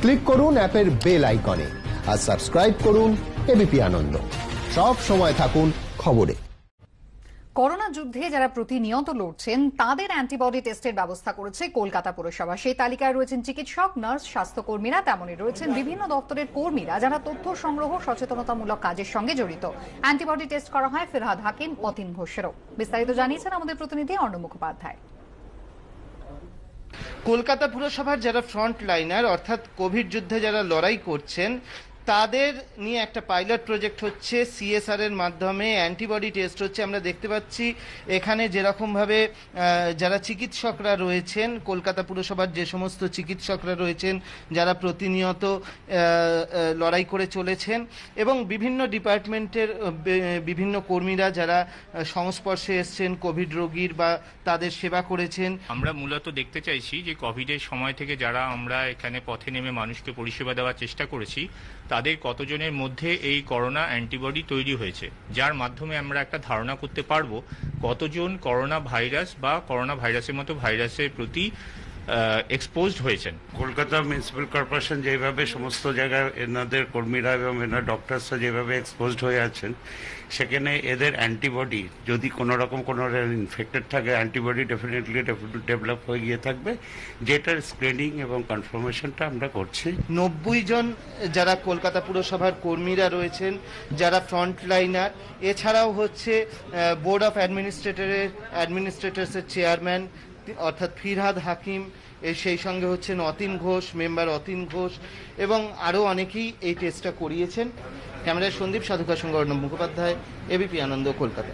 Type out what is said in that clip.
Click করুন অ্যাপের bell আইকনে আর সাবস্ক্রাইব করুন এবিপি আনন্দ। সব সময় থাকুন খবরে। করোনা যুদ্ধে যারা প্রতিনিয়ত লড়ছেন তাদের অ্যান্টিবডি টেস্টের ব্যবস্থা করেছে কলকাতা পুরসভা। সেই তালিকায় রয়েছেন চিকিৎসক, নার্স, স্বাস্থ্যকর্মীরা, তেমনই রয়েছেন বিভিন্ন দপ্তরের কর্মীরা যারা তথ্য সংগ্রহ সচেতনতামূলক কাজের সঙ্গে জড়িত। অ্যান্টিবডি টেস্ট করা হয় ফিরহাদ হাকিম, অতীন ঘোষেরও। বিস্তারিত জানিয়েছেন আমাদের প্রতিনিধি অর্ণব মুখোপাধ্যায়। কলকাতা পুরসভার যারা ফ্রন্ট লাইনার অর্থাৎ কোভিড যুদ্ধে যারা লড়াই করছেন তাদের নিয়ে একটা পাইলট প্রজেক্ট হচ্ছে সিএসআর এর মাধ্যমে অ্যান্টিবডি টেস্ট হচ্ছে। আমরা দেখতে পাচ্ছি এখানে যেরকমভাবে যারা চিকিৎসকরা রয়েছেন, কলকাতা পুরসভার যে সমস্ত চিকিৎসকরা রয়েছেন যারা প্রতিনিয়ত লড়াই করে চলেছেন এবং বিভিন্ন ডিপার্টমেন্টের বিভিন্ন কর্মীরা যারা সংস্পর্শে এসছেন কোভিড রোগীর বা তাদের সেবা করেছেন। আমরা মূলত দেখতে চাইছি যে কোভিডের সময় থেকে যারা আমরা এখানে পথে নেমে মানুষকে পরিষেবা দেওয়ার চেষ্টা করেছি তাদের কতজনের মধ্যে এই করোনা অ্যান্টিবডি তৈরি হয়েছে, যার মাধ্যমে আমরা একটা ধারণা করতে পারবো কতজন করোনা ভাইরাস বা করোনা ভাইরাসের মতো ভাইরাসের প্রতি এক্সপোজড হয়েছেন। কলকাতা মিউনিসিপ্যাল কর্পোরেশন যেভাবে সমস্ত জায়গায় এনাদের কর্মীরা এবং এনার ডক্টরসরা যেভাবে এক্সপোজড হয়ে আছেন, সেখানে এদের অ্যান্টিবডি যদি কোনো রকম কোনো ইনফেক্টেড থাকে অ্যান্টিবডি ডেফিনেটলি ডেভেলপ হয়ে গিয়ে থাকবে, যেটার স্ক্রিনিং এবং কনফার্মেশনটা আমরা করছি। 90 জন যারা কলকাতা পুরসভার কর্মীরা রয়েছেন যারা ফ্রন্ট লাইনার, এছাড়াও হচ্ছে বোর্ড অফ অ্যাডমিনিস্ট্রেটরসের চেয়ারম্যান অর্থাৎ ফিরহাদ হাকিম, সেই সঙ্গে হচ্ছেন অতীন ঘোষ, মেম্বার অতীন ঘোষ এবং আরও অনেকেই এই টেস্টটা করিয়েছেন। ক্যামেরায় সন্দীপ সাধুকার সঙ্গে অর্ণব মুখোপাধ্যায়, এবিপি আনন্দ, কলকাতা।